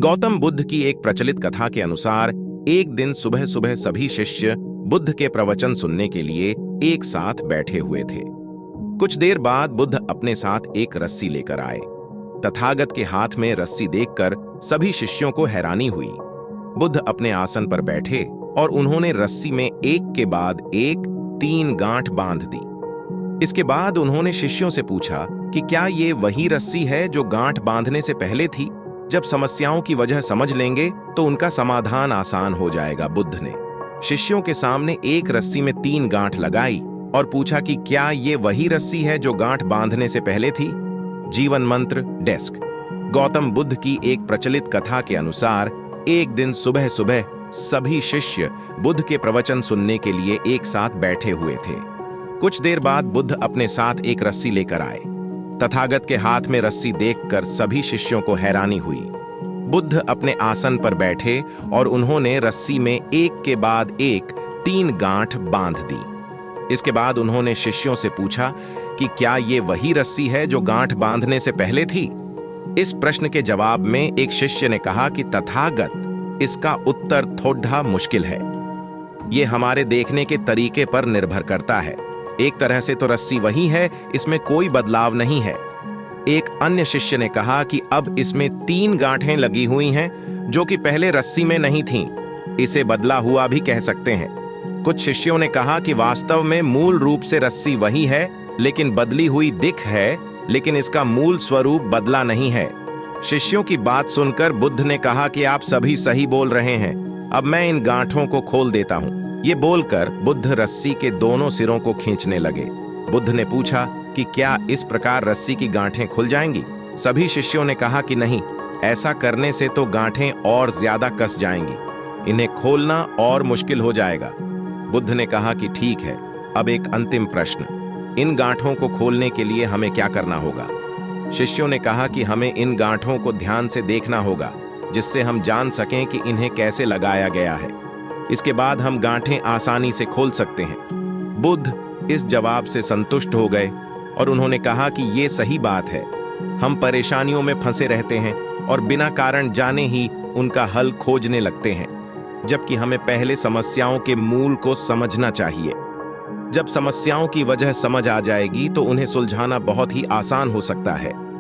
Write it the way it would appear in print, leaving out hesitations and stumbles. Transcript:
गौतम बुद्ध की एक प्रचलित कथा के अनुसार एक दिन सुबह सुबह सभी शिष्य बुद्ध के प्रवचन सुनने के लिए एक साथ बैठे हुए थे। कुछ देर बाद बुद्ध अपने साथ एक रस्सी लेकर आए। तथागत के हाथ में रस्सी देखकर सभी शिष्यों को हैरानी हुई। बुद्ध अपने आसन पर बैठे और उन्होंने रस्सी में एक के बाद एक 3 गांठ बांध दी। इसके बाद उन्होंने शिष्यों से पूछा कि क्या ये वही रस्सी है जो गांठ बांधने से पहले थी? जब समस्याओं की वजह समझ लेंगे तो उनका समाधान आसान हो जाएगा। बुद्ध ने शिष्यों के सामने एक रस्सी में 3 गांठ लगाई और पूछा कि क्या ये वही रस्सी है जो गांठ बांधने से पहले थी? जीवन मंत्र डेस्क। गौतम बुद्ध की एक प्रचलित कथा के अनुसार एक दिन सुबह सुबह सभी शिष्य बुद्ध के प्रवचन सुनने के लिए एक साथ बैठे हुए थे। कुछ देर बाद बुद्ध अपने साथ एक रस्सी लेकर आए। तथागत के हाथ में रस्सी देखकर सभी शिष्यों को हैरानी हुई। बुद्ध अपने आसन पर बैठे और उन्होंने रस्सी में एक के बाद एक 3 गांठ बांध दी। इसके बाद उन्होंने शिष्यों से पूछा कि क्या ये वही रस्सी है जो गांठ बांधने से पहले थी? इस प्रश्न के जवाब में एक शिष्य ने कहा कि तथागत, इसका उत्तर थोड़ा मुश्किल है। ये हमारे देखने के तरीके पर निर्भर करता है। एक तरह से तो रस्सी वही है, इसमें कोई बदलाव नहीं है। एक अन्य शिष्य ने कहा कि अब इसमें 3 गांठें लगी हुई हैं जो कि पहले रस्सी में नहीं थीं। इसे बदला हुआ भी कह सकते हैं। कुछ शिष्यों ने कहा कि वास्तव में मूल रूप से रस्सी वही है, लेकिन बदली हुई दिख है, लेकिन इसका मूल स्वरूप बदला नहीं है। शिष्यों की बात सुनकर बुद्ध ने कहा कि आप सभी सही बोल रहे हैं, अब मैं इन गांठों को खोल देता हूं। ये बोलकर बुद्ध रस्सी के दोनों सिरों को खींचने लगे। बुद्ध ने पूछा कि क्या इस प्रकार रस्सी की गांठें खुल जाएंगी? सभी शिष्यों ने कहा कि नहीं, ऐसा करने से तो गांठें और ज्यादा कस जाएंगी, इन्हें खोलना और मुश्किल हो जाएगा। बुद्ध ने कहा कि ठीक है, अब एक अंतिम प्रश्न, इन गांठों को खोलने के लिए हमें क्या करना होगा? शिष्यों ने कहा कि हमें इन गांठों को ध्यान से देखना होगा, जिससे हम जान सकें कि इन्हें कैसे लगाया गया है। इसके बाद हम गांठें आसानी से खोल सकते हैं। बुद्ध इस जवाब से संतुष्ट हो गए और उन्होंने कहा कि ये सही बात है। हम परेशानियों में फंसे रहते हैं और बिना कारण जाने ही उनका हल खोजने लगते हैं, जबकि हमें पहले समस्याओं के मूल को समझना चाहिए। जब समस्याओं की वजह समझ आ जाएगी तो उन्हें सुलझाना बहुत ही आसान हो सकता है।